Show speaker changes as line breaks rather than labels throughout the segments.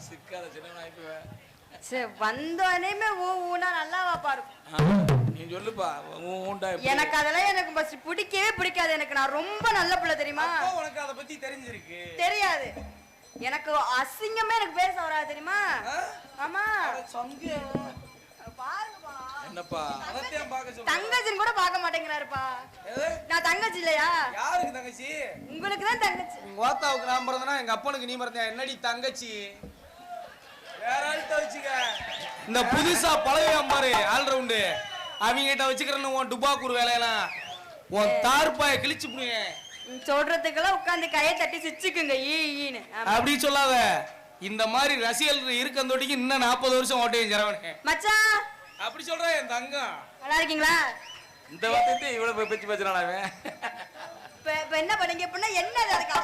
சிக்காத சின்ன ஆயிடுவேன்.
சரி வந்தோடனே ஊனா நல்லாவா பாரு.
நீ சொல்லுப்பா.
எனக்கு அதெல்லாம் எனக்கு ஃபர்ஸ்ட் பிடிக்கவே பிடிக்காது. எனக்கு நான் ரொம்ப நல்ல பிள்ளை தெரியுமா.
உனக்கு அத பத்தி தெரிஞ்சிருக்கு?
தெரியாது. எனக்கு அசிங்கமே எனக்கு பேச வராது தெரியுமா. ஆமா பாருங்கப்பா.
என்னப்பா அதத்தையும் பார்க்க சொல்ற.
தங்கச்சின்னு கூட பார்க்க மாட்டேங்கறாருப்பா. நான் தங்கச்சி இல்லையா?
யாருக்கு தங்கச்சி?
உங்களுக்கு தான் தங்கச்சி.
உங்க ஓத்தாவுக்கு நான் பிறந்தனா எங்க அப்பனுக்கு நீ பிறந்த. என்னடி தங்கச்சி? வேற ஆள்கிட்ட வச்சுக்க. இந்த புதுசா பழைய அம்மாரு ஆல்ரவுண்டு அவங்ககிட்ட வச்சுக்கிறன்னு உன் டுபாக்கூர் வேலையெல்லாம் உன் தார்பாய கிழிச்சு புடுங்க.
சொல்றதுக்கெல்லாம் உட்காந்து கையை தட்டி சிச்சுக்குங்க ஈன்னு.
அப்படி சொல்லாத. இந்த மாதிரி ரசிகர்கள் இருக்கந்தோட்டிக்கு இன்னும் 40 வருஷம் ஓட்டையும் ஜரவனே
மச்சான்.
அப்படி சொல்றேன் என் தங்கம்.
நல்லா இருக்கீங்களா?
இந்த வார்த்தை இவ்வளவு பேச்சு பேசுறான் அவன்.
இப்ப என்ன பண்ணீங்க அப்படின்னா என்னது அதுக்கு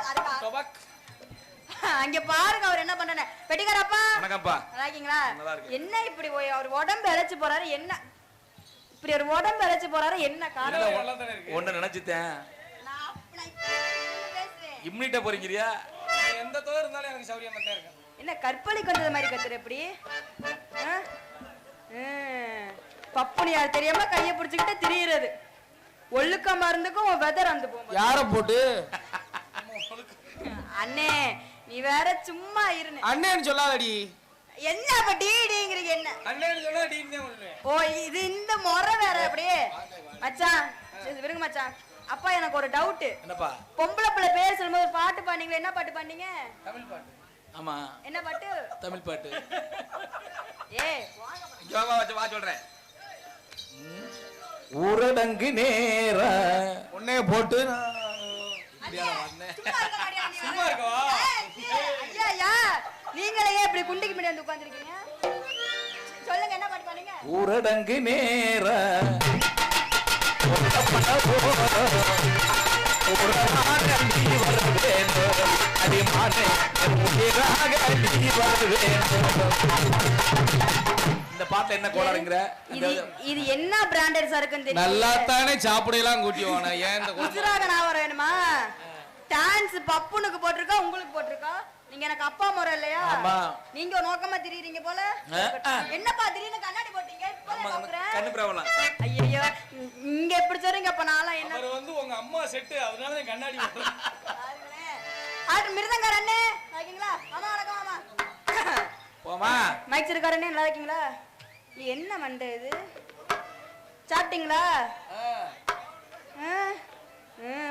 அங்க பாருங்க அவர் என்ன பண்றானே. பெட்டிக்காரப்பா
வணக்கம்ப்பா.
நல்லா இருக்கீங்களா? என்ன இப்படி அவர் உடம்பு இழைச்சு போறாரு என்ன? இப்படி ஒரு உடம்பு இழைச்சு போறாரு என்ன காரணம்?
ஒண்ணு நினைச்சிட்டேன். இம்மிட்ட போறீங்கறியா? எந்த தோர் இருந்தாலும் எனக்கு சௌரியமா தான் இருக்கு.
என்ன கற்பழி கொஞ்சம் மாதிரி கத்துற எப்படி? பப்புனியார் தெரியாம கையை பிடிச்சுக்கிட்டு திரியிறது. ஒழுக்கமா இருந்துக்கும் வெதர் வந்து போகும்.
யார போட்டு?
அண்ணே நீ வேற சும்மா இருன்னு.
அண்ணேன்னு சொல்லாதடி.
என்ன அப்ப டிடிங்கறீங்க என்ன?
அண்ணேன்னு சொன்னா டிடி தான் சொல்லுவேன்.
ஓ இது இந்த முறை வேற அப்படியே. மச்சான் விருங்க மச்சான். அப்பா எனக்கு ஒரு டவுட். என்னப்பா? பொம்பளை பிள்ளை பேர் சொல்லும்போது பாட்டு பாடுனீங்களே என்ன பாட்டு பாடுனீங்க? தமிழ் பாட்டு. ஆமா. என்ன பாட்டு? தமிழ் பாட்டு. ஏய் ஜோவா வா சொல்றேன். ஊரடங்கு நேர உன்னை போட்டு சும்மா இருக்கவா? ஐயா நீங்களே இப்படி குண்டிக்கு முன்னாடி வந்து உட்கார்ந்திருக்கீங்க. சொல்லுங்க என்ன பாட்டு பாடுனீங்க? ஊரடங்கு நேர இந்த பாட்டு என்ன கோளாறுங்கற? இது என்ன பிராண்டட் சரக்குன்னு தெரியல. நல்லா தானே சாப்பிடலாம் கூட்டிவானே. ஏன் இந்த குஜராத் நான் வரேனுமா? டான்ஸ் பப்புனுக்கு போட்டுருக்கா உங்களுக்கு போட்டுருக்கா? நீங்க எனக்கு அப்பா முறை இல்லையா? நீங்க நோக்கமா திரிறீங்க போல. என்னப்பா திடீர்னு கண்ணாடி போட்டீங்க? கண்ணு பிரவலாம். ஐயோ இங்க எப்படி சொல்றீங்க? அப்ப நான்லாம் என்ன? அவர் வந்து உங்க அம்மா செட் அதனால தான் கண்ணாடி போடுறேன். ஆறு மிருதங்கார அண்ணே நல்லா இருக்கீங்களா? ஆமா வணக்கம் மாமா. போமா மைக் இருக்காரு அண்ணே நல்லா இருக்கீங்களா? என்ன மண்டை இது? சாப்பிட்டீங்களா?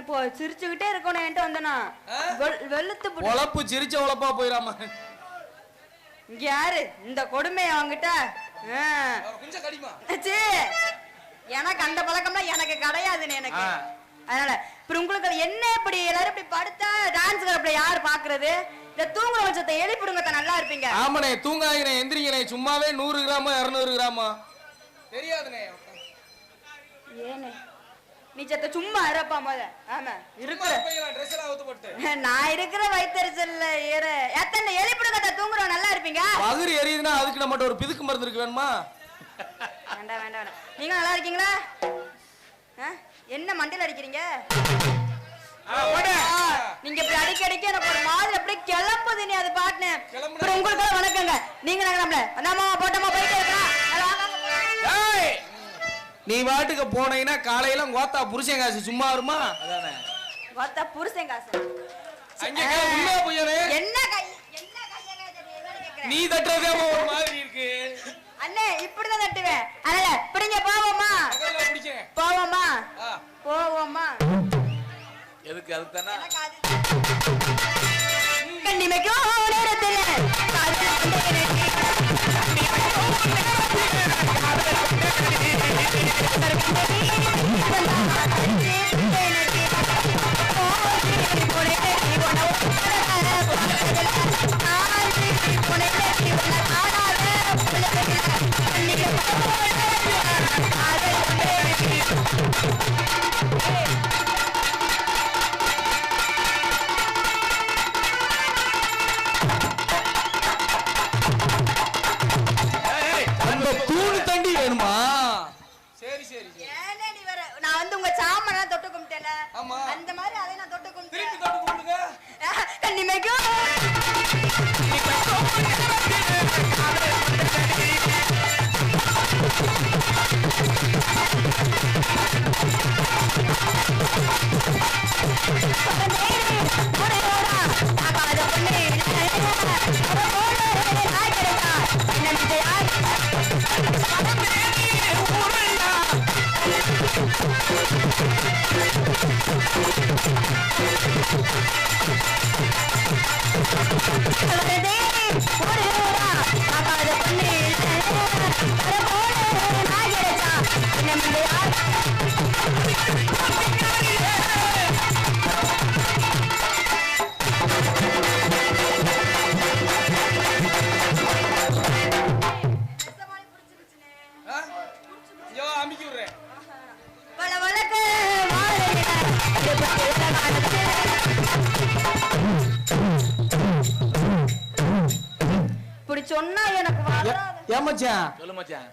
போ சிரிச்சுக்கிட்டே இருக்கணும் என்கிட்ட வந்தனா வெளுத்து உழப்பு சிரிச்ச உழப்பா போயிடாம. இங்க யாரு இந்த கொடுமையை அவங்கிட்ட? கொஞ்சம் கடிமா. எனக்கு அந்த பழக்கம்லாம் எனக்கு கிடையாதுன்னு எனக்கு. அதனால இப்ப உங்களுக்கு என்ன இப்படி எல்லாரும் இப்படி படுத்தா டான்ஸ் அப்படி யாரு பாக்குறது? இந்த தூங்குற பட்சத்தை எழுப்பிடுங்க நல்லா இருப்பீங்க. ஆமாண்ணே தூங்காதீங்க எந்திரிங்கண்ணே. சும்மாவே 100 கிராமோ 200 கிராமோ தெரியாதுண்ணே. ஏனே நீ சத்த சும்மா இருப்பா போத. ஆமா இருக்கிற நான் இருக்கிற வயித்தறிச்சல்ல ஏற எத்தனை எழுப்பிடுங்க தூங்குறோம் நல்லா இருப்பீங்க. பகுதி எரியுதுன்னா அதுக்கு நம்ம ஒரு பிதுக்கு மருந்து இருக்கு வேணுமா? வேண்டாம் வேண்டாம் வேண்டாம். நீங்க நல்லா இருக்கீங்களா? என்ன மண்டையில அடிக்கிறீங்க? நீங்க இப்படி அடிக்கடிக்க எனக்கு ஒரு மாதிரி அப்படியே கிளம்புது. நீ அது பாட்டுன்னு உங்களுக்கு வணக்கங்க. நீங்க நம்மள அண்ணாமா போட்டோமா போயிட்டே இருக்கலாம். நீ வாட்டுக்கு போனீங்கன்னா காலையில கோத்தா புருஷன் காசு சும்மா வருமா? அதானே கோத்தா புருஷன் காசு. என்ன கை என்ன கைய நீ தட்டுறதே ஒரு மாதிரி இருக்கு அண்ணே. இப்படிதான் தட்டுவேன். அதனால பிடிங்க போவோமா? போவோமா? போவோமா? எதுக்கு? அதுக்கு தானே கண்ணிமைக்கும் நேரத்தில் அந்த மாதிரி அதை நான் தொட்டு கும்பிட்டேன். கண்ணிமைக்கும்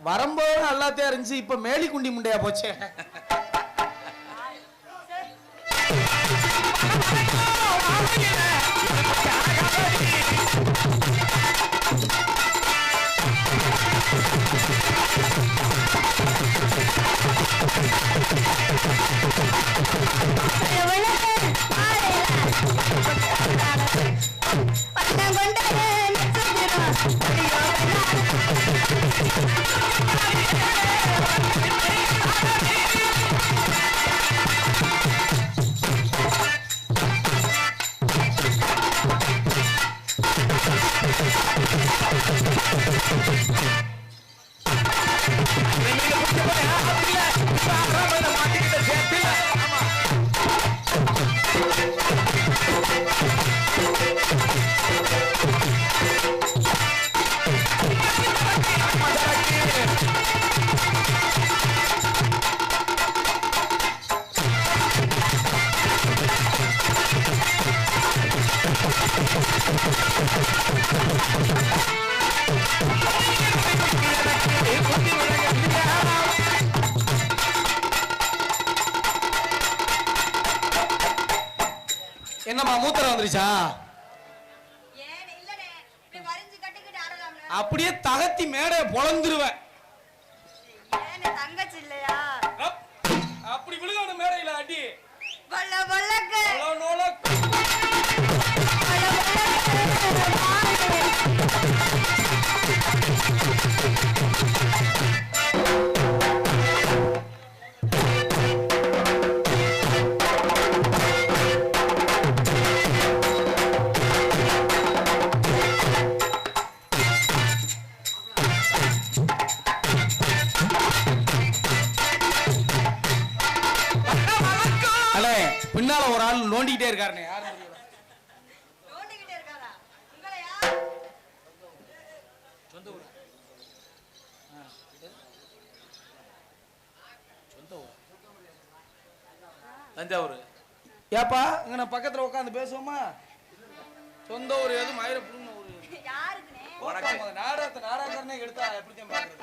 வரும்போது நல்லாத்தே இருந்துச்சு, இப்ப மேலி குண்டி முண்டையா போச்சு. என்னம்மா மூத்தரம் வந்துருச்சா? அப்படியே தகத்தி மேடை பொழந்துருவேன்.
தங்கச்சி இல்லையா?
அப்படி விழுகான மேடையில அடி பின்னால ஒரு ஆள் நோண்டிக்கிட்டே இருக்காருனே. யாரு
நோண்டிக்கிட்டே இருக்காரா? உங்களையா?
சொந்த ஊர். சொந்த ஊர் தஞ்சாவூர். ஏப்பா இங்க நான் பக்கத்துல உட்காந்து பேசுவோமா? சொந்த ஊர் எது? மயிர புண்ணு ஊர்.
யாருக்குனே?
உனக்கு நாடகத்தை எடுத்தா எப்படி தான் பாக்குறது?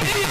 Hey!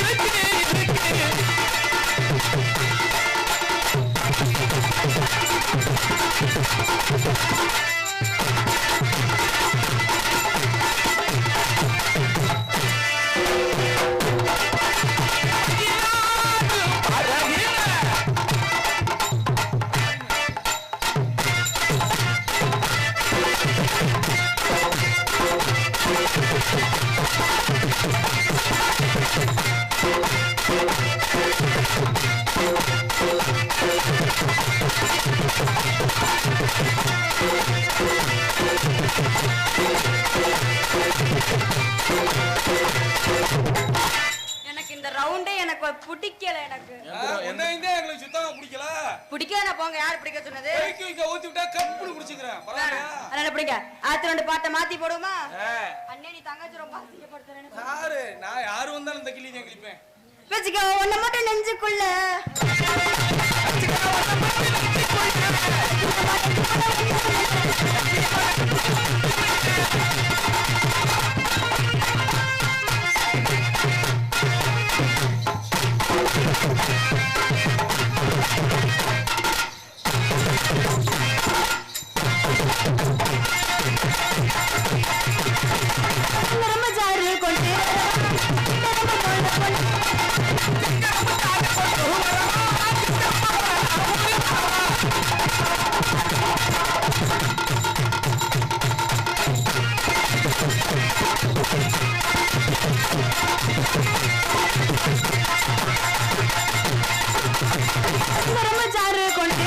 எனக்கு இந்த ரவுண்டே எனக்கு பிடிக்கல. எனக்கு
எங்களுக்கு சுத்தமா பிடிக்கல.
பிடிக்கல போங்க. யார் பிடிக்க சொன்னது?
ஊத்தி விட்டா கப்புனு குடிச்சுக்கிறேன்.
அதனால பிடிக்க ஆத்து ரெண்டு பாட்டை மாத்தி போடுமா? அண்ணே நீ தங்கச்சி ரொம்ப ஆசைப்படுறேன்னு
யாரு? நான் யாரு வந்தாலும் இந்த கிளி தான் கிளிப்பேன்.
வச்சுக்கோ உன்னை மட்டும் நெஞ்சுக்குள்ள கொண்டு சாறு கொண்டு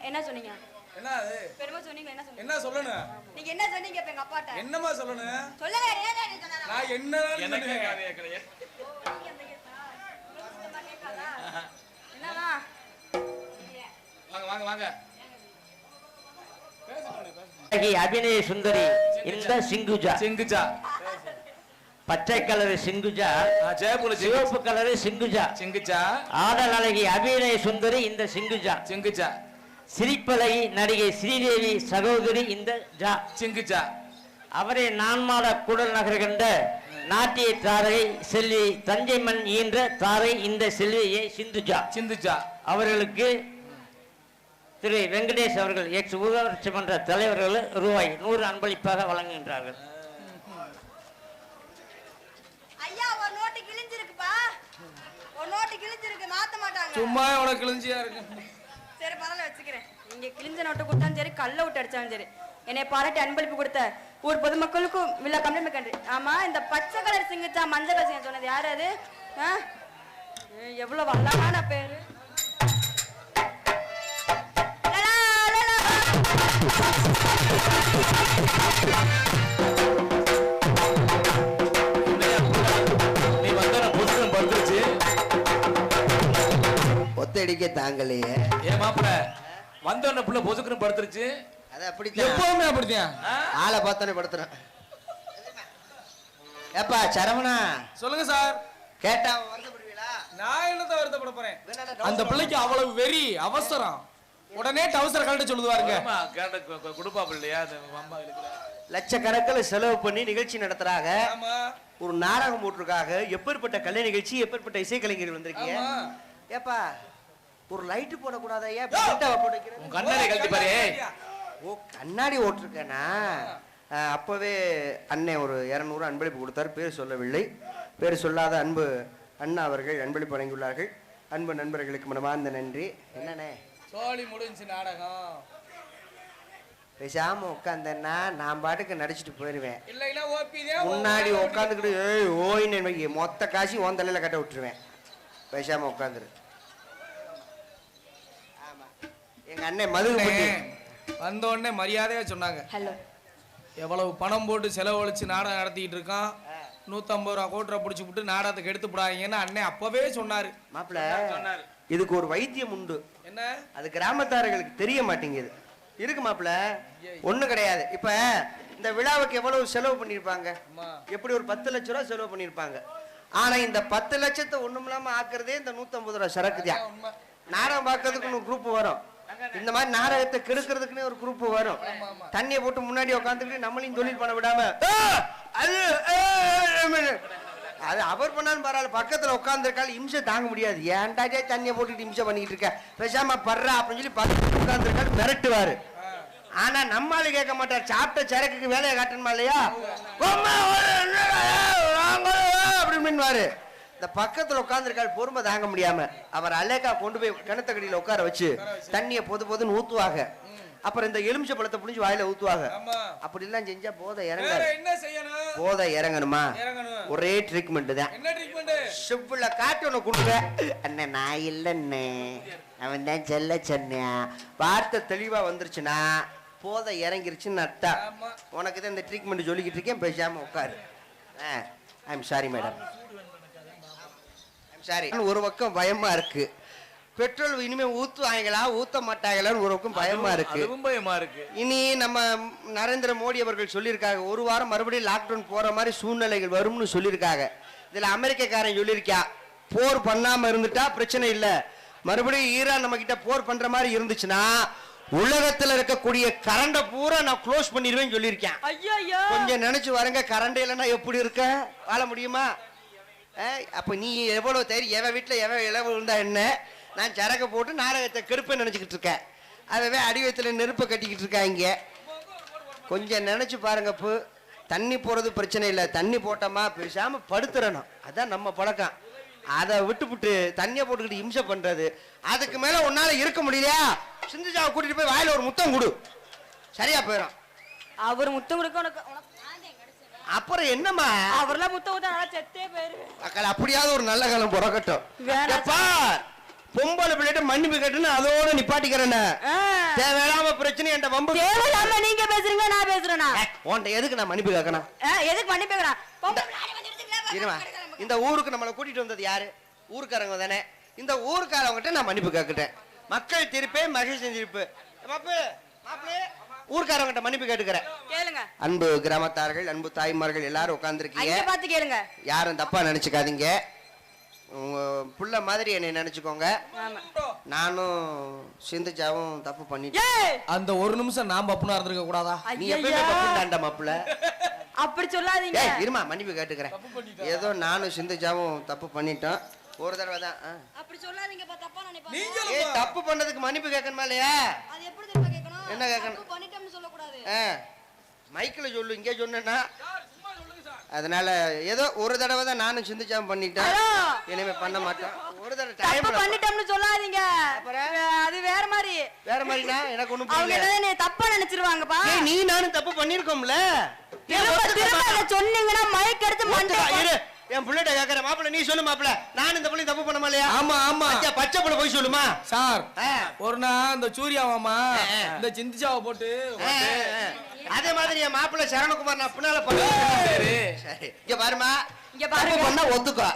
என்ன சொன்னீங்க?
என்ன அது?
பெருமை சொன்னீங்க. என்ன சொன்னீங்க?
என்ன சொல்லணும்?
நீங்க என்ன சொன்னீங்க இப்ப எங்க அப்பாட்ட?
என்னமா சொல்லணும்?
சொல்லுங்க. என்ன சொன்னாரா?
நான் என்னன்னு எனக்கு கேக்கலையே.
என்னமா?
வாங்க வாங்க வாங்க.
அபிநய சுந்தரி இந்த சிங்குஜா
சிங்குஜா
பச்சை கலர் சிங்குஜா
ஜெயபுல
சிவப்பு கலர் சிங்குஜா
சிங்குஜா
ஆடல் அழகி அபிநய சுந்தரி இந்த சிங்குஜா
சிங்குஜா
சிரிப்பழகி நடிகை ஸ்ரீதேவி சகோதரி இந்த ஜா
சிங்குஜா
அவரை நான்மாட கூடல் நகர் கண்ட நாட்டிய தாரை செல்வி தஞ்சை மண் ஈன்ற தாரை இந்த செல்வியை சிந்துஜா
சிந்துஜா
அவர்களுக்கு திரு வெங்கடேஷ் அவர்கள் எக்ஸ் ஊராட்சி மன்ற தலைவர்கள் ரூபாய் 100 அன்பளிப்பாக வழங்குகின்றார்கள்.
ஐயா ஒரு நோட்டு கிழிஞ்சிருக்குப்பா. ஒரு நோட்டு கிழிஞ்சிருக்கு மாத்த மாட்டாங்க.
சும்மா உனக்கு கிழிஞ்சியா இருக்கு.
சரி பரவாயில்ல வச்சுக்கிறேன். நீங்க கிழிஞ்ச நோட்டு கொடுத்தாலும் சரி கல்ல விட்டு அடிச்சாலும் சரி என்னை பாராட்டி அன்பளிப்பு கொடுத்த ஊர் பொதுமக்களுக்கும் விழா கம்பெனி கண்ட்ரி. ஆமா இந்த பச்சை கலர் சிங்கிச்சா மஞ்சள் கலர் சிங்க சொன்னது யாரு அது? எவ்வளவு அழகான பேரு.
நீ வந்த புதுசம் படுத்துச்சு
ஒத்தடிக்க தாங்கலையே.
ஏன் மாப்பிள வந்தோன்ன புள்ள பொசுக்குன்னு படுத்துருச்சு.
அது அப்படி
எப்பவுமே அப்படித்தான்.
ஆளை பார்த்தானே படுத்துறேன். ஏப்பா சரவணா
சொல்லுங்க சார்.
கேட்டா வருத்தப்படுவீங்களா?
நான் என்னத்த வருத்தப்பட போறேன்? அந்த பிள்ளைக்கு அவ்வளவு வெறி அவசரம். உடனே டவுசர் கழட்ட சொல்லுவாருங்க.
குடுப்பாப்பு இல்லையா?
லட்சக்கணக்கில் செலவு பண்ணி நிகழ்ச்சி நடத்துறாங்க.
ஆமா.
ஒரு நாடகம் போட்டிருக்காங்க. எப்பேற்பட்ட கலை நிகழ்ச்சி, எப்பேற்பட்ட இசைக்கலைஞர்கள் வந்திருக்கீங்க. ஏப்பா ஒரு லைட்டு போடக்கூடாதா? ஏன்
கண்ணாடி கழட்டி பாரு.
ஓ கண்ணாடி ஓட்டிருக்கேனா? அப்பவே அண்ணன் ஒரு 200 அன்பளிப்பு கொடுத்தார். பேர் சொல்லவில்லை. பேர் சொல்லாத அன்பு அண்ணா அவர்கள் அன்பளிப்பு வழங்கியுள்ளார்கள். அன்பு நண்பர்களுக்கு மனமார்ந்த நன்றி. என்னண்ணே
சோழி முடிஞ்சு நாடகம்
பேசாம உட்காந்தேன்னா நான் பாட்டுக்கு நடிச்சிட்டு போயிடுவேன்.
இல்லைன்னா ஓபிதே
முன்னாடி உட்காந்துக்கிட்டு ஓயின்னு மொத்த காசி உன் தலையில கட்ட விட்டுருவேன். பேசாம உட்காந்துரு. ஆமா எங்க அண்ணன் மது
வந்த உடனே மரியாதையா சொன்னாங்க.
ஹலோ.
எவ்வளவு பணம் போட்டு செலவழிச்சு நாடகம் நடத்திட்டு இருக்கான். 150 ரூபா கோட்டரை பிடிச்சி விட்டு நாடகத்துக்கு எடுத்து போடாதீங்கன்னு அண்ணன் அப்பவே சொன்னாரு.
மாப்பிள்ள இதுக்கு ஒரு வைத்தியம் உண்டு.
என்ன?
அது கிராமத்தார்களுக்கு தெரிய மாட்டேங்குது. இருக்கு மாப்பிள்ள. ஒண்ணு கிடையாது. இப்ப இந்த விழாவுக்கு எவ்வளவு செலவு பண்ணிருப்பாங்க? எப்படி ஒரு 10 லட்சம் ரூபாய் செலவு பண்ணிருப்பாங்க. ஆனா இந்த 10 லட்சத்தை ஒண்ணும் இல்லாம ஆக்குறதே இந்த 150 ரூபாய் சரக்கு தான். நாடகம் பார்க்கறதுக்கு குரூப் வரும். இந்த மாதிரி நாடகத்தை கெடுக்கிறதுக்குன்னு ஒரு குரூப் வரும். தண்ணியை போட்டு முன்னாடி உட்காந்துக்கிட்டு நம்மளையும் தொழில் பண்ண விடாம அது அவர் பண்ணாலும் பரவாயில்ல. பக்கத்துல உட்காந்துருக்காள் இம்சை தாங்க முடியாது. ஏன்டாஜே தண்ணியை போட்டுட்டு இம்சை பண்ணிக்கிட்டு இருக்க, பேசாம படுறா அப்படின்னு சொல்லி பக்கத்துல உட்காந்துருக்காள் மிரட்டுவாரு. ஆனா நம்மால கேட்க மாட்டார். சாப்பிட்ட சரக்குக்கு வேலையை காட்டணுமா இல்லையா அப்படின்னுவாரு. இந்த பக்கத்துல உட்காந்துருக்காள் பொறுமை தாங்க முடியாம அவர் அலேக்கா கொண்டு போய் கிணத்தக்கடியில உட்கார வச்சு தண்ணியை பொதுன்னு ஊத்துவாங்க. அப்புறம் இந்த எலுமிச்சை பழத்தை புடிஞ்சு வாயில ஊத்துவாங்க. அப்படி எல்லாம் செஞ்சா போதை இறங்காது. போதை இறங்கணுமா? ஒரே ட்ரீட்மெண்ட் தான். செவ்வுல காட்டு ஒண்ணு கொடுங்க. அண்ணன் நான் இல்லைன்னு அவன் தான் செல்ல சொன்னேன். வார்த்தை தெளிவா வந்துருச்சுன்னா போதை இறங்கிருச்சுன்னு அர்த்தம். உனக்கு தான் இந்த ட்ரீட்மெண்ட் சொல்லிக்கிட்டு இருக்கேன். பேசாம உட்காரு. I am sorry madam. Sorry. ஒரு பக்கம் பயமா இருக்கு. பெட்ரோல் இனிமே ஊத்துவாங்களா ஊத்த மாட்டாங்களான்னு ஒரு பக்கம் பயமா இருக்கு. இனி நம்ம நரேந்திர மோடி அவர்கள் சொல்லியிருக்காங்க 1 வாரம் மறுபடியும் லாக்டவுன் போற மாதிரி சூழ்நிலைகள் வரும்னு சொல்லியிருக்காங்க. இதுல அமெரிக்கக்காரன் சொல்லியிருக்கா போர் பண்ணாம இருந்துட்டா பிரச்சனை இல்ல, மறுபடியும் ஈரான் நம்ம கிட்ட போர் பண்ற மாதிரி இருந்துச்சுன்னா உலகத்துல இருக்கக்கூடிய கரண்ட பூரா நான் க்ளோஸ் பண்ணிடுவேன்னு சொல்லியிருக்கேன். கொஞ்சம் நினைச்சு வரங்க. கரண்ட் இல்லைன்னா எப்படி இருக்க வாழ முடியுமா? அப்ப நீ எவ்வளவு தைரியம்? எவ வீட்டுல எவ இளவு இருந்தா என்ன? நான் சரக்க போட்டு நாடகத்தை கெடுப்பேன்னு நினைச்சுக்கிட்டு இருக்கேன். அதவே அடிவயத்துல நெருப்பை கட்டிக்கிட்டு இருக்காங்க. கொஞ்சம் நினைச்சு பாருங்க. தண்ணி போறது பிரச்சனை இல்லை. தண்ணி போட்டோமா பேசாம படுத்துறணும். அதான் நம்ம பழக்கம். அதை விட்டுப்புட்டு தண்ணியை போட்டுக்கிட்டு இம்சை பண்றது. அதுக்கு மேல உன்னால இருக்க முடியலையா? சிந்துஜாவை கூட்டிட்டு போய் வாயில ஒரு முத்தம் கொடு, சரியா போயிடும்.
அவர் முத்தம் கொடுக்க
அப்புறம் என்னமா
அவர்லாம் முத்தம் கொடுத்தா செத்தே போயிருவேன்.
அக்கா அப்படியாவது ஒரு நல்ல காலம் பிறக்கட்டும். பொம்பளை பிள்ளைகிட்ட மன்னிப்பு கேட்டுன்னு அதோட நிப்பாட்டிக்கிறேன். தேவையில்லாம பிரச்சனை என்கிட்ட வம்பு.
தேவையில்லாம நீங்க பேசுறீங்க நான் பேசுறேனா?
உன்கிட்ட எதுக்கு நான் மன்னிப்பு கேட்கணும்?
எதுக்கு மன்னிப்பு கேட்கறேன்?
இந்த ஊருக்கு நம்மளை கூட்டிட்டு வந்தது யாரு? ஊருக்காரங்க தானே. இந்த ஊருக்காரவங்கிட்ட நான் மன்னிப்பு கேட்கிட்டேன். மக்கள் தீர்ப்பே மகிழ்ச்சி தீர்ப்பு. ஊருக்காரவங்கிட்ட மன்னிப்பு கேட்டுக்கிறேன்.
கேளுங்க.
அன்பு கிராமத்தார்கள், அன்பு தாய்மார்கள் எல்லாரும் உட்கார்ந்துருக்கீங்க.
பார்த்து கேளுங்க.
யாரும் தப்பா நினைச்சுக்காதீங்க. உங்க புள்ள மாதிரி என்னை நினைச்சுக்கோங்க. நானும் சிந்துஜாவும் தப்பு பண்ணிட்டேன்.
அந்த ஒரு நிமிஷம் நான் பப்புனா இருந்திருக்க கூடாதா?
நீ எப்பவுமே பப்புண்டாண்டா மாப்புல.
அப்படி சொல்லாதீங்க.
இருமா மன்னிப்பு கேட்டுக்கிறேன். ஏதோ நானும் சிந்துஜாவும் தப்பு பண்ணிட்டோம். ஒரு தடவை தான்.
அப்படி சொல்லாதீங்க. தப்பா நினைப்பாங்க.
ஏய் தப்பு பண்ணதுக்கு மன்னிப்பு கேட்கணுமா இல்லையா?
அது எப்படி தெரியுமா கேட்கணும்?
என்ன கேட்கணும்?
தப்பு பண்ணிட்டோம்னு சொல்ல கூடாது.
மைக்கில் சொல்லு. இங்கே சொன்னா அதனால ஏதோ ஒரு தடவை தான் நானும் சிந்துஜாவும் பண்ணிட்டேன். இனிமே பண்ண மாட்டேன். ஒரு தடவை டைம்
பண்ணிட்டோம்னு சொல்லாதீங்க. அது வேற மாதிரி.
வேற மாதிரினா எனக்கு ஒண்ணும் புரியல.
அவங்க தப்பா நினைச்சிருவாங்கப்பா.
நீ நானும் தப்பு பண்ணிருக்கோம்ல.
சொன்னீங்கன்னா மைக் எடுத்து
மாட்டேன். என் புள்ளைட்ட கேக்குற மாப்பிள்ள நீ சொல்லு மாப்பிள்ள. நான் இந்த புள்ளை தப்பு பண்ணமா இல்லையா?
ஆமா ஆமா.
பச்சை புள்ள போய் சொல்லுமா
சார்? ஒரு நாள் இந்த சூர்யாவாமா இந்த சிந்துஜாவை போட்டு
அதே மாதிரி என் மாப்பிள்ள சரணகுமார் நான் பின்னால பண்ணி. இங்க பாருமா, இங்க பாருங்க. பண்ணா ஒத்துக்கோ.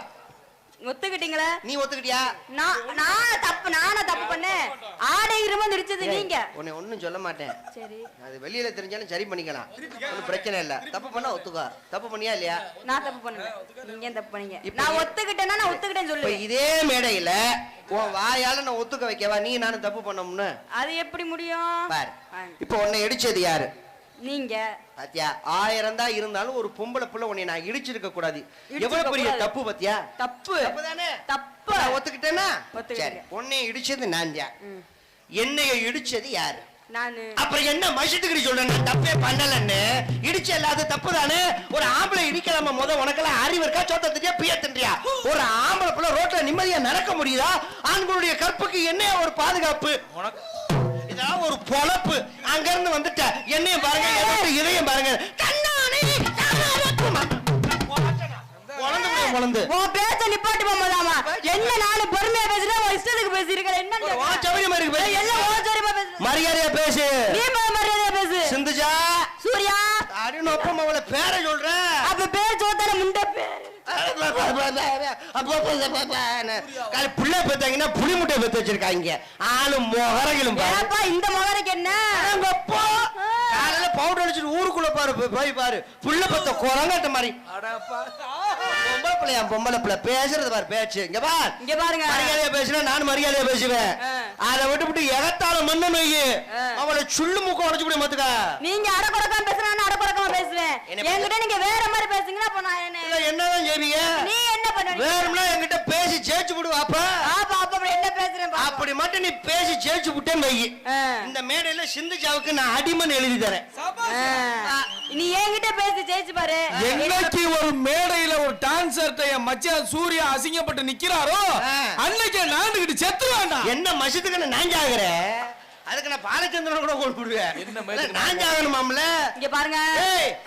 ஒத்துக்கிட்டீங்களா?
நீ ஒத்துக்கிட்டியா?
நானா தப்பு பண்ணேன்? ஆடை இரும நிறுத்தது நீங்க.
உன்னை ஒண்ணும் சொல்ல மாட்டேன்.
சரி,
அது வெளியில தெரிஞ்சாலும் சரி பண்ணிக்கலாம், ஒன்றும் பிரச்சனை இல்ல. தப்பு பண்ணா ஒத்துக்கோ. தப்பு பண்ணியா இல்லையா?
நான் தப்பு பண்ணல, நீங்க தப்பு பண்ணீங்க. நான் ஒத்துக்கிட்டேன்னா நான் ஒத்துக்கிட்டேன்னு சொல்லு.
இதே மேடையில உன் வாயால நான் ஒத்துக்க வைக்கவா நீ நானும் தப்பு பண்ணோம்னு?
அது எப்படி முடியும்?
பாரு, இப்ப உன்னை இடிச்சது யாரு?
நீங்க.
பாத்தியா, 1000 தான் இருந்தாலும் ஒரு பொம்பளை புள்ள உன்னை நான் இடிச்சிருக்க கூடாது. எவ்வளவு பெரிய தப்பு பாத்தியா?
தப்பு
தானே?
தப்பு.
ஒத்துக்கிட்டேன்னா சரி. உன்னை இடிச்சது நான் தான். என்னைய இடிச்சது யாரு?
நானு.
அப்புறம் என்ன மசிட்டுக்கிட்டு சொல்றேன்? நான் தப்பே பண்ணலன்னு. இடிச்ச இல்லாத தப்பு தானே. ஒரு ஆம்பளை இடிக்கலாமா? முத உனக்கெல்லாம் அறிவு இருக்கா? சோத்த தின்றியா, பிய தின்றியா? ஒரு ஆம்பளை புள்ள ரோட்ல நிம்மதியா நடக்க முடியுதா? ஆண்களுடைய கற்புக்கு என்ன ஒரு பாதுகாப்பு? உனக்கு இதெல்லாம் ஒரு பொழப்பு. அங்க இருந்து வந்துட்ட என்னையும் பாருங்க, இதையும் பாருங்க. தன்னானே குழந்தை
உன் பேச்ச நிப்பாட்டு போமாதாமா. என்ன நானும் பொறுமையா பேசுறேன், உன் இஷ்டத்துக்கு பேசிருக்கேன். என்ன
மரியாதையா பேசு.
நீ மரியாதையா பேசு.
சிந்துஜா,
சூர்யா,
அப்படின்னு ஒப்பம் அவளை பேரை சொல்ற.
அப்ப பேர் சோத்தார முண்ட பேர்.
புள்ள பெத்தாங்கன்னா புளி முட்டை பெத்து வச்சிருக்காங்க. ஆளும் மொகரைகளும்
இந்த மொகரைக்கு என்ன?
காலையில பவுடர் அடிச்சுட்டு ஊருக்குள்ள பாரு, போய் பாரு. புள்ள பெத்த குரங்காட்ட மாதிரி. பொம்பளை பிள்ளை பேசுறது பாரு பேச்சு. இங்க பாருங்க, மரியாதையா பேசுனா நானும் மரியாதையா பேசுவேன். அதை விட்டு எகத்தால மண்ணு நோய் அவளை சுள்ளு மூக்க உடச்சு விட மாத்துக்க.
நீங்க அடக்குறக்காம பேசுனா நான் அடக்குறக்காம பேசுவேன். என்கிட்ட நீங்க வேற மாதிரி பேசுங்கன்னா அப்ப நான்
என்னதான் செய்வீங்க?
நீ என்ன பண்ணுவீங்க?
வேறம்னா என்கிட்ட பேசி ஜெயிச்சு விடுவா.
அப்ப என்ன பேசுறேன்?
அப்படி மட்டும் நீ பேசி ஜெயிச்சு விட்டேன்னு வை. இந்த மேடையில சிந்துஜாவுக்கு நான் அடிமன் எழுதி தரேன்.
நீ என்கிட்ட பேசி ஜெயிச்சு பாரு.
என்னைக்கு ஒரு மேடையில ஒரு டான்சர்ட்ட என் மச்சான் சூர்யா அசிங்கப்பட்டு நிக்கிறாரோ அன்னைக்கு நாண்டுகிட்டு செத்துவாண்டா.
என்ன மசத்துக்கு நான் ஜாகிறேன்? அதுக்கு நான் பாலச்சந்திரன் கூட கூப்பிடுவேன். என்ன நான் ஜாகணுமாம்ல?
இங்க பாருங்க,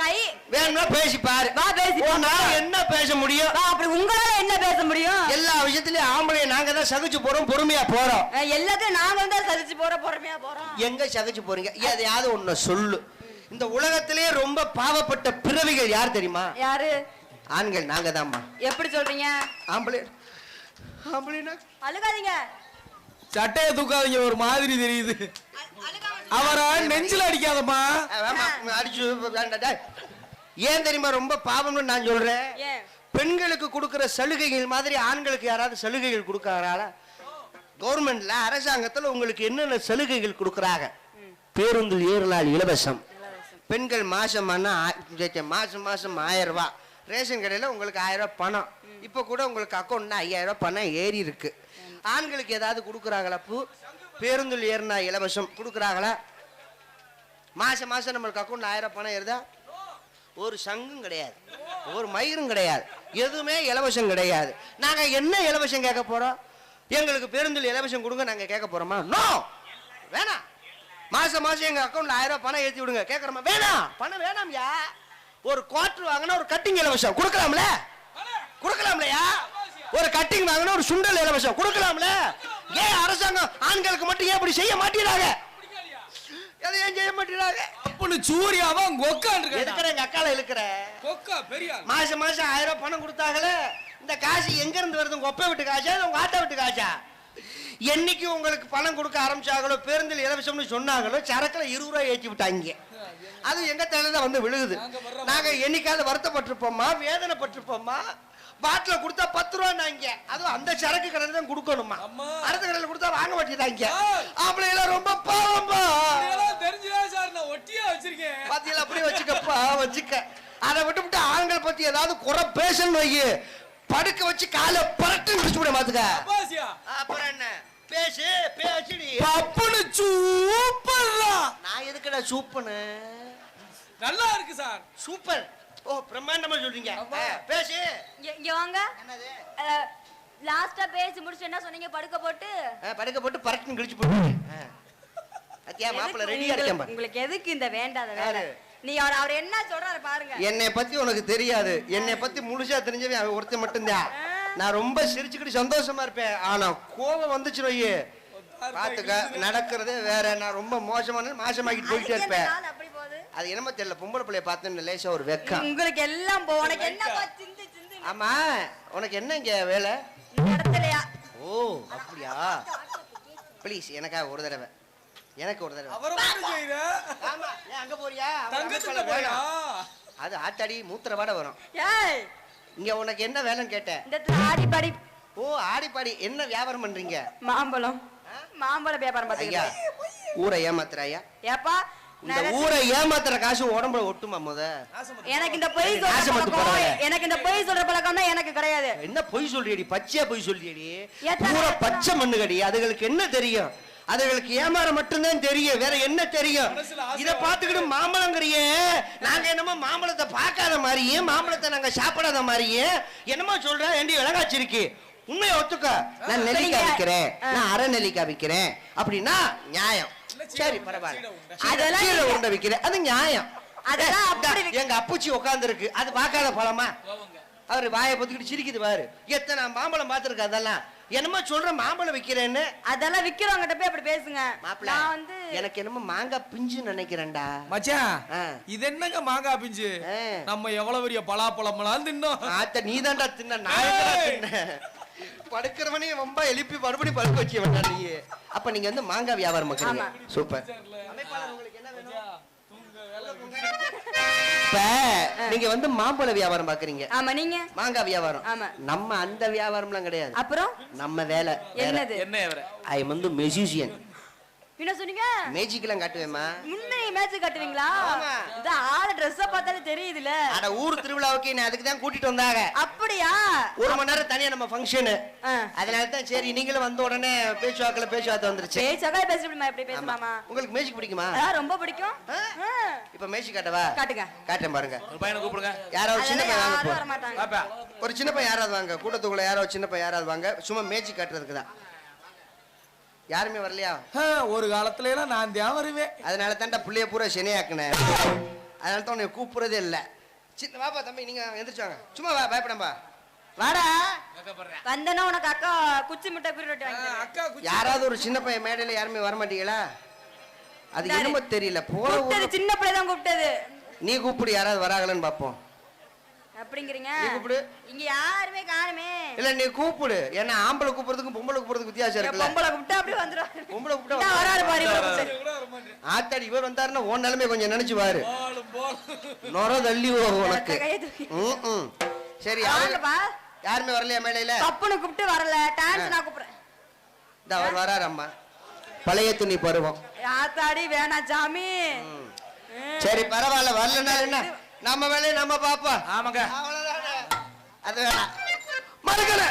கை
வேணும்னா பேசி பாரு.
வா பேசி.
என்ன பேச முடியும்?
அப்படி உங்களால என்ன பேச முடியும்?
எல்லா விஷயத்திலயும் ஆம்பளை நாங்க தான் சகிச்சு போறோம், பொறுமையா போறோம்.
எல்லாத்தையும் நாங்க தான் சகிச்சு போறோம், பொறுமையா போறோம்.
எங்க சகிச்சு போறீங்க? எதையாவது ஒண்ணு சொல்லு. இந்த உலகத்திலேயே ரொம்ப பாவப்பட்ட பிறவிகள் யார் தெரியுமா?
யாரு?
ஆண்கள். நாங்க தான்மா.
எப்படி சொல்றீங்க?
ஆம்பளை ஆம்பளைனா
அழுகாதீங்க,
சட்டையை தூக்காதீங்க, ஒரு மாதிரி தெரியுது. அவரை நெஞ்சில அடிக்காதம்மா.
அடிச்சு. ஏன் தெரியுமா ரொம்ப பாவம்னு நான் சொல்றேன்? பெண்களுக்கு கொடுக்கிற சலுகைகள் மாதிரி ஆண்களுக்கு யாராவது சலுகைகள் கொடுக்கறாங்களா? கவர்மெண்ட்ல அரசாங்கத்துல உங்களுக்கு என்னென்ன சலுகைகள் கொடுக்கறாங்க? பேருந்தில் ஏறலால் இலவசம். பெண்கள் மாசம் 1000 ரூபாய். ரேஷன் கடையில் உங்களுக்கு 1000 ரூபாய் பணம். இப்போ கூட உங்களுக்கு அக்கௌண்ட்ல 5000 ரூபாய் பணம் ஏறி இருக்கு. ஆண்களுக்கு ஏதாவது கொடுக்குறாங்களா? பேருந்தில் ஏறினா இலவசம் கொடுக்குறாங்களா? மாசம் நம்மளுக்கு அக்கௌண்ட்ல 1000 ரூபாய் பணம் ஏறுதா? ஒரு சங்கும் கிடையாது, ஒரு மயிரும் கிடையாது, எதுவுமே இலவசம் கிடையாது. நாங்க என்ன இலவசம் கேட்க போறோம்? எங்களுக்கு பேருந்தில் இலவசம் கொடுங்க நாங்க கேட்க போறோமா? நோ, வேணாம். மாசம் எங்க அக்கௌண்ட்ல 1000 ரூபாய் பணம் ஏற்றி விடுங்க கேட்கறோமா? வேணாம், பணம் வேணாம்யா. ஒரு குவார்டர் வாங்கினா ஒரு கட்டிங் இலவசம் கொடுக்கலாம்ல? கொடுக்கலாம்லையா? ஒரு கட்டிங் வாங்கினா ஒரு சுண்டல் இலவசம் கொடுக்கலாம்ல? ஏன் அரசாங்கம் ஆண்களுக்கு மட்டும் ஏன் இப்படி செய்ய மாட்டேங்கிறாங்க? எதையும் செய்ய மாட்டேங்கிறாங்க.
அப்படி சூர்யாவா கொக்கான்னு
இருக்கிற எங்க அக்கால இருக்கிற
கொக்கா பெரிய
மாசம் 1000 ரூபாய் பணம் கொடுத்தாங்களே, இந்த காசு எங்க இருந்து வருது? உங்க ஒப்பை விட்டு காசா, உங்க ஆட்டை விட்டு காசா? என்னைக்கு உங்களுக்கு பணம் கொடுக்க ஆரம்பிச்சாங்களோ, பேருந்தில் இலவசம்னு சொன்னாங்களோ, சரக்குல 20 ரூபாய் ஏற்றி விட்டாங்க. அது எங்க தலையில வந்து விழுகுது. நாங்க என்னைக்காவது வருத்தப்பட்டிருப்போமா, வேதனைப்பட்டிருப்போமா? பாட்டில கொடுத்தா 10 ரூபாய், அதுவும் அந்த சரக்கு கடையில தான் கொடுக்கணுமா? அடுத்த கடையில கொடுத்தா வாங்க மாட்டேங்கிறாங்க. அப்படியே ரொம்ப பாவம்பா.
தெரிஞ்சுதான் சார் நான் ஒட்டியா வச்சிருக்கேன்.
பாத்தீங்களா? அப்படியே வச்சுக்கப்பா, வச்சுக்க. அதை விட்டு ஆண்கள் பத்தி ஏதாவது குறை பேசணும் வை, படுக்க வச்சு காலை பரட்டு முடிச்சு விட மாத்துக்க. அப்புறம் என்ன பேசு பேசுடி.
அப்படி சூப்பர்ரா.
நான் எதுக்குடா சூப்பர்னு?
நல்லா இருக்கு சார்.
சூப்பர். ஓ, பிரம்மாண்டமா சொல்றீங்க. பேசு.
இங்க வாங்க. என்னது? லாஸ்டா பேசி முடிச்சு என்ன சொன்னீங்க? படுக்க போட்டு
பரட்டு கிழிச்சு போட்டு. அத்தியா மாப்பிள்ள ரெடியா இருக்கேன்.
உங்களுக்கு எதுக்கு இந்த வேண்டாத வேலை? நீ அவர் என்ன சொல்றாரு பாருங்க.
என்னை பத்தி உனக்கு தெரியாது. என்னை பத்தி முழுசா தெரிஞ்சவே அவன் ஒருத்தன் மட்டும்தான். நான் ரொம்ப சிரிச்சுக்கிட்டு சந்தோஷமா இருப்பேன். ஆனா கோபம் வந்துச்சு நோய் பாத்துக்க, நடக்கிறதே வேற. நான் ரொம்ப மாசமாக்கிட்டு போயிட்டே இருப்பேன். அது என்னமோ தெரியல, பொம்பளை பிள்ளைய பார்த்தேன்னு லேசா ஒரு வெக்கம்.
உங்களுக்கு எல்லாம் உனக்கு என்னப்பா சிந்து
ஆமா உனக்கு என்ன இங்க வேலை?
இந்த இடத்துலயா?
ஓ அப்படியா? ப்ளீஸ் எனக்காக ஒரு தடவை, எனக்கு ஒரு தடவை.
அவரை மட்டும் செய்யற?
ஆமா, ஏன் அங்க போறியா?
தங்கத்துல போயா?
அது ஆத்தாடி மூத்திர வாட வரும்.
ஏய்,
இங்க உனக்கு என்ன வேலைன்னு கேட்டேன்.
இந்த இடத்துல ஆடி பாடி.
ஓ ஆடி பாடி. என்ன வியாபாரம் பண்றீங்க?
மாம்பழம். மாம்பழம் வியாபாரம்
ஐயா,
பாத்தீங்க?
ஊரை ஏமாத்துறாயா?
ஏப்பா,
இந்த ஊரை ஏமாத்துற காசு உடம்புல ஒட்டுமா முத?
எனக்கு இந்த பொய் சொல்ற
நாசமத்து
பழக்கம்,
போறவளே.
எனக்கு இந்த பொய் சொல்ற பழக்கம் தான் எனக்கு கிடையாது.
என்ன பொய் சொல்றியடி? பச்சையா பொய் சொல்றியடி.
எத்தனை
பூரா
எத்தனை?
பச்சை மண்ணுகடி. அதுகளுக்கு என்ன தெரியும்? அதுகளுக்கு ஏமாற மட்டும்தான் தெரியும், வேற என்ன தெரியும்? இத பாத்துக்கிட்டு மாம்பழங்கிறியே. நாங்க என்னமோ மாம்பழத்தை பார்க்காத மாதிரியே, மாம்பழத்தை நாங்க சாப்பிடாத மாதிரியே என்னமோ சொல்ற. ஏண்டி விளங்காச்சிருக்கு? உண்மையை ஒத்துக்க. நான் நெல்லிக்காய் விக்கிறேன், நான் அரை நெல்லிக்காய் விக்கிறேன் அப்படின்னா நியாயம். சரி பரவாயில்ல.
அதெல்லாம்
கீழே
இல்ல.
உருண்டை விக்கிறேன், அது நியாயம்.
அதெல்லாம் அப்படி விக்க-
எங்க அப்புச்சி உட்கார்ந்து இருக்கு, அது பார்க்காத பழமா? அவரு வாயை பொத்துக்கிட்டு சிரிக்குது பாரு. எத்தனை மாம்பழம் பார்த்திருக்க? அதெல்லாம் என்னமோ சொல்ற மாம்பழம் விக்கிறேன்னு.
அதெல்லாம் விக்கிறவங்கிட்ட போய் அப்படி பேசுங்க.
மாப்பிள்ள,
நான் வந்து
எனக்கு என்னமோ மாங்காய் பிஞ்சு நினைக்கிறேன்டா.
மச்சான்,
ஆ.
இது என்னங்க மாங்காய் பிஞ்சு?
ஆ.
நம்ம எவ்வளவு பெரிய பலாப்பழம்லாம் தின்னோம்.
ஆத்த நீதான்டா தின்ன, நான் எங்கடா தின்னேன்? படுக்கிறவனே ரொம்ப எழுப்பி மறுபடியும் படுக்க வச்சு வேண்டாம் நீ. அப்ப நீங்க வந்து மாங்காய் வியாபாரம் பண்றீங்க.
ஆமா.
சூப்பர். இப்ப நீங்க வந்து மாம்பழ வியாபாரம் பாக்குறீங்க,
ஆமா, நீங்க
மாங்காய் வியாபாரம்.
ஆமா.
நம்ம அந்த வியாபாரம்லாம் கிடையாது.
அப்புறம்
நம்ம வேலை
என்னது?
என்ன இவர?
ஐ வந்து மெஜிஷியன்.
என்ன சொன்னீங்க?
மேஜிக் எல்லாம் காட்டுவேமா?
முன்னே மேட்ச் கட்டுவீங்களா?
ஆமா.
இந்த ஆளு Dress பார்த்தாலே தெரியுதுல.
அட ஊர் திருவிழாவுக்கு நான் அதுக்கு தான் கூட்டிட்டு வந்தாங்க.
அப்படியா?
ஒரு மணி நேரம் தனியா நம்ம ஃபங்க்ஷன்.
ஆ.
அதனால தான் சரி நீங்களும் வந்த உடனே பேச்சுவார்த்தை வந்துருச்சு.
பேச்சக்கா பேசிடுமா? எப்படி பேசலாமா?
உங்களுக்கு மேஜிக் பிடிக்குமா?
ரொம்ப பிடிக்கும்.
ஆ?
ஆ.
இப்ப மேஜிக் காட்டவா?
காட்டுங்க.
காட்டேன் பாருங்க.
ஒரு பையனை கூப்பிடுங்க.
யாராவது சின்ன
அதெல்லாம்
பையன் வாங்க
யாரும்
போ.
வர மாட்டாங்க.
பாப்பா.
ஒரு சின்ன பையன் யாராவது வாங்க. கூட்டத்துக்குள்ள யாராவது சின்ன பையன் யாராவது வாங்க. சும்மா மேஜிக் காட்டுறதுக்கு தான். யாருமே வரலையா?
ஒரு காலத்துல எல்லாம் நான் தான் வருவேன்.
அதனால தான்டா புள்ளைய பூரா சனியாக்குனேன். அதனால தான் உன்னை கூப்பிடுறதே இல்ல. சின்ன வாப்பா தம்பி, நீங்க எந்திரிச்சாங்க. சும்மா வா, பயப்படாம வாடா.
வந்தனா உனக்கு அக்கா குச்சி முட்டை பீர் ரொட்டி வாங்கி தரேன்.
அக்கா குச்சி.
யாராவது ஒரு சின்ன பையன் மேடையில யாருமே வர மாட்டீங்களா? அது
இந்தாரு.
என்னமோ தெரியல. போற
கூப்பிட்டது
ஊர்ல
சின்ன பிள்ளை தான் கூப்பிட்டது.
நீ கூப்பிடு, யாராவது வராங்களான்னு பாப்போம்.
அப்படிங்கிறீங்க?
நீ கூப்பிடு.
இங்க யாருமே காணுமே.
இல்ல நீ கூப்பிடு. ஏன்னா ஆம்பளை கூப்பிடுறதுக்கும் பொம்பளை கூப்பிடுறதுக்கு வித்தியாசம் இருக்குல்ல.
பொம்பளை கூப்பிட்டா அப்படியே வந்துருவாரு.
பொம்பளை கூப்பிட்டா
இந்தா வராரு பாரு இவரை
கூட
கூப்பிட்டு.
வர மாட்டேன்.
ஆத்தாடி இவர் வந்தாருன்னா உன் நிலைமை கொஞ்சம் நினைச்சு பாரு.
போலும் போலும்.
நொர தள்ளி போகும் உனக்கு.
கையை தூக்கி.
ம். சரி அவங்க
வாங்கப்பா.
யாருமே வரலையா மேடையில?
தப்புன்னு கூப்பிட்டு வரல. டான்ஸ் நான் கூப்பிடுறேன்.
இந்த அவர் வராரு அம்மா. பழைய துணி பருவம்.
ஆத்தாடி வேணா சாமி.
சரி பரவாயில்ல, வரலன்னா என்ன, நம்ம வேலையை நம்ம பாப்போம்.
ஆமாங்க.
அவ்வளவுதானே. அது வேணாம் மறுக்கல.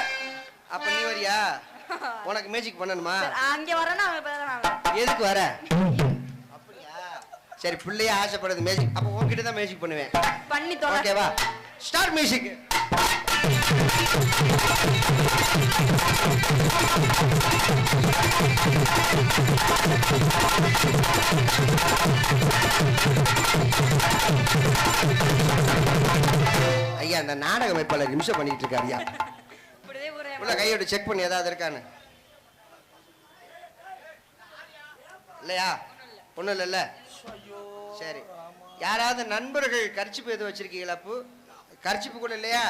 அப்ப நீ வரியா? உனக்கு மேஜிக் பண்ணணுமா?
அங்க வரேன்னா அவன் இப்ப தான் வரேன்.
எதுக்கு வர? அப்படியா? சரி பிள்ளைய ஆசைப்படுது மேஜிக். அப்ப உன்கிட்ட தான் மேஜிக் பண்ணுவேன்.
பண்ணி தொலை.
ஓகேவா? Start music. ஐயா அந்த நாடக அமைப்பாளர் நிமிஷம் பண்ணிட்டு இருக்காரு. ஐயா
இப்படியே ஊரே
உள்ள கையோட செக் பண்ணி ஏதாவது இருக்கான்னு. இல்லையா? ஒண்ணும் இல்லைல்ல. சரி யாராவது நண்பர்கள் கர்ச்சிப்பு எதுவும் வச்சிருக்கீங்களா? பூ கர்ச்சிப்பு கூட இல்லையா?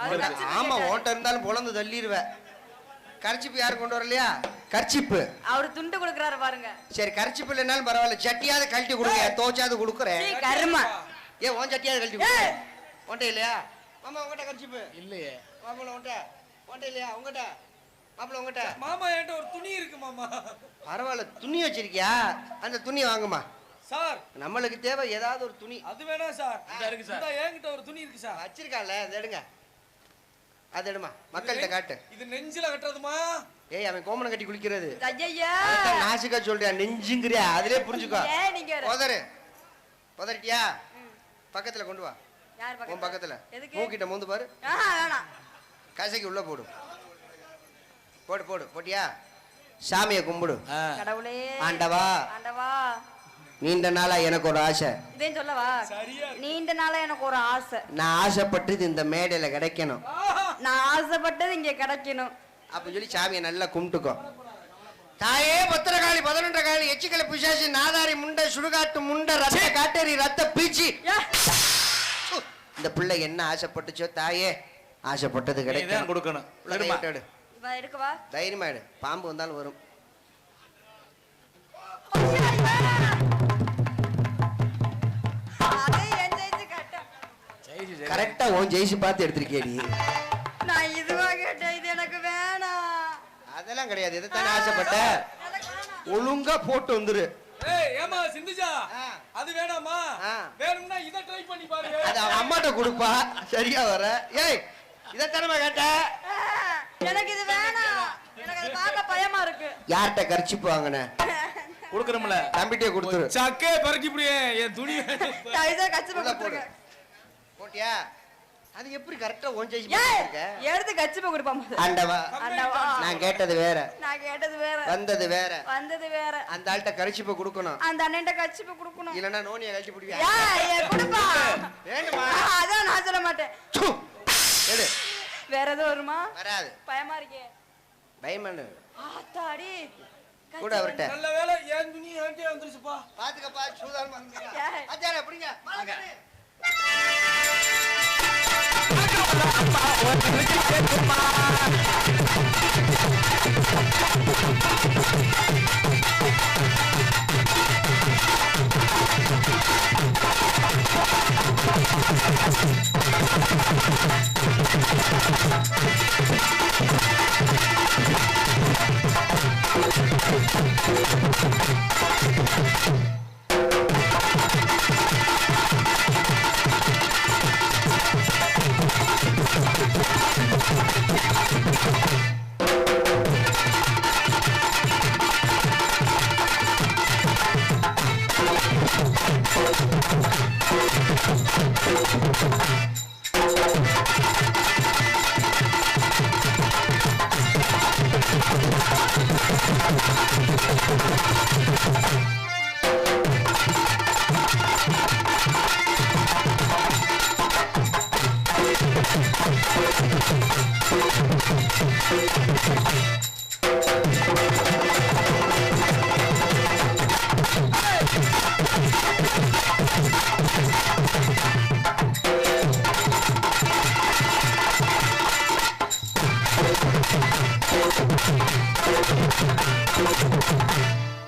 அவர் கர்ச்சிப்பு
ஆமா
கேட்டாரு.
ஓட்ட இருந்தாலும் பொழந்து தள்ளிடுவேன். கர்ச்சிப்பு யாரும் கொண்டு வரலையா? கர்ச்சிப்பு.
அவரு துண்டு கொடுக்குறாரு பாருங்க.
சரி கர்ச்சிப்பு இல்லைனாலும் பரவாயில்ல, சட்டியாவது கழட்டி கொடுங்க. தோச்சாவது கொடுக்குறேன்.
சீ, கருமா.
ஏன் உன் சட்டியாவது கழட்டி கொடுங்க. ஒன்றை இல்லையா மாமா? உங்ககிட்ட கர்ச்சிப்பு
இல்லையே.
மாப்பிள்ள உன்ட்ட ஒன்றை இல்லையா? உங்ககிட்ட மாப்பிள்ள உங்ககிட்ட?
மாமா என்கிட்ட ஒரு துணி இருக்கு மாமா.
பரவாயில்ல, துணி வச்சிருக்கியா? அந்த துணி வாங்குமா.
சார்
நம்மளுக்கு தேவை ஏதாவது ஒரு துணி.
அது வேணாம் சார்.
இந்த இருக்கு சார்.
இந்த என்கிட்ட ஒரு துணி இருக்கு சார்.
வச்சிருக்கான்ல, அதை எடுங்க. அதை எடுமா, மக்கள்கிட்ட காட்டு.
இது நெஞ்சில கட்டுறதுமா?
ஏய் அவன் கோமணம் கட்டி குளிக்கிறது.
ஐயா.
அதான் நாசிக்கா சொல்றியா, நெஞ்சுங்கிறியா? அதிலே புரிஞ்சுக்கோ.
ஏன் நீங்க வேற?
போதரு போதறிட்டியா? பக்கத்துல கொண்டு வா.
யார்
உன் பக்கத்துல
எதுக்கு?
மூக்கிட்ட மூந்து பாரு.
வேணாம்.
கசைக்கு உள்ள போடு. போடு போடு. போட்டியா? சாமியை கும்பிடு.
கடவுளே.
ஆண்டவா.
ஆண்டவா.
நீண்ட நாளா எனக்கு ஒரு ஆசை.
இதேன் சொல்லவா?
சரியா இருக்கு.
நீண்ட நாளா எனக்கு ஒரு ஆசை.
நான் ஆசைப்பட்டது இந்த மேடையில கிடைக்கணும்.
நான் ஆசைப்பட்டது இங்க கிடைக்கணும்.
அப்படின்னு சொல்லி சாமியை நல்லா கும்பிட்டுக்கோ. தாயே பத்திரகாளி 11 காளி எச்சிக்கலை பிசாசி நாதாரி முண்டை சுடுகாட்டு முண்டை ரத்த காட்டேரி ரத்த பீச்சி. இந்த பிள்ளை என்ன ஆசைப்பட்டுச்சோ தாயே ஆசைப்பட்டது
நீதான்
கிடைக்கும்.
கொடுக்கணும்.
உள்ள
சரிம்மா.
கையிட்டு எடு.
வா எடுக்கவா
தைரியமா எடு. பாம்பு வந்தாலும் வரும்.
அதே என்ஜாய்ச்சு கேட்டேன்
ஜெயிச்சு ஜெயிச்சு.
கரெக்டா உன் ஜெயிச்சு பார்த்து எடுத்திருக்கேடி.
நான் இதுவா கேட்டேன் இது எனக்கு வேணாம்
அதெல்லாம் கிடையாது. எதைத்தானே ஆசைப்பட்ட?
எனக்கு வேணாம்
ஒழுங்கா போட்டு வந்துரு.
ஏய் ஏமா சிந்துஜா
ஆ.
அது வேணாமா
ஆ.
வேணும்னா இத ட்ரை பண்ணி பாரு
அது அவன் அம்மாட்ட கொடுப்பா. சரியா வர. ஏய் இதைத்தானமா கேட்ட?
எனக்கு இது வேணாம் எனக்கு அது பார்க்க பயமா இருக்கு
யார்கிட்ட கரிச்சிப்பு வாங்கின?
கொடுக்கணும்ல.
தம்பிட்டே கொடுத்துரு.
சக்கே பறக்கி புடியே என் துணி
டைசா கச்சி
உள்ள போடு.
போட்டுருங்க
போட்டியா? அது எப்படி கரெக்டா உன் ஜெயிச்சு
ஏய்
பார்த்துருக்க?
எடுத்து கச்சி போய் கொடுப்பாம
ஆண்டவா,
அண்ணாவா
நான் கேட்டது வேற,
நான் கேட்டது வேற
வந்தது வேற.
வந்தது வேற
அந்த ஆள்கிட்ட கரிச்சிப்ப கொடுக்கணும்.
அந்த அண்ணன்ட்ட கச்சி போய் கொடுக்கணும்
இல்லன்னா நோனியை கழிச்சு பிடிவியா?
ஏய் கொடுப்பா
வேணுமா?
அதான் நான் சொல்ல மாட்டேன்
சு. எடு.
வேற எதுவும் வருமா
வராது.
பயமா இருக்கே
பயமானு
ஆத்தாடி
கூட அவர்கிட்ட.
நல்ல வேளை என் துணி என்கிட்ட வந்துருச்சுப்பா
பாத்துக்கப்பா, சூதானமா இருந்தீங்க.
ஏய்.
அச்சாரே பிடிங்க. வாங்க.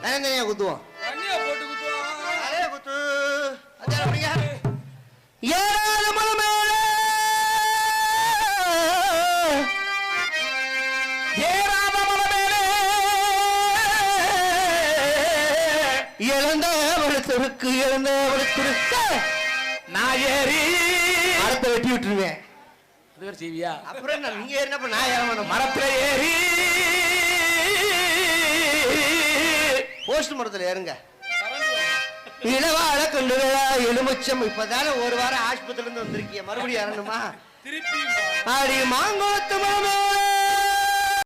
தனியா குத்துவோம்.
தண்ணியா போட்டு குத்துவா
அதே குத்து. அச்சாரே பிடிங்க. ஏறாத மலை மேலே,
ஏறாத மலை மேலே
இழந்த வளத்திற்கு இழந்த வளத்திற்கு
நான் ஏறி
மரத்தை வெட்டி விட்டுருவேன்.
அது வேற செய்வியா?
அப்புறம் என்ன, நீங்க ஏறினப்ப நான் ஏறணும்.
மரத்துல ஏறி
போஸ்ட் மரத்துல ஏறுங்க. இளவாழ கண்டுகளா எலுமிச்சம். இப்பதானே ஒரு வாரம் ஆஸ்பத்திரில இருந்து வந்திருக்கீங்க, மறுபடியும் ஏறணுமா?
திருப்பி
அடி மாங்கோத்து மரமே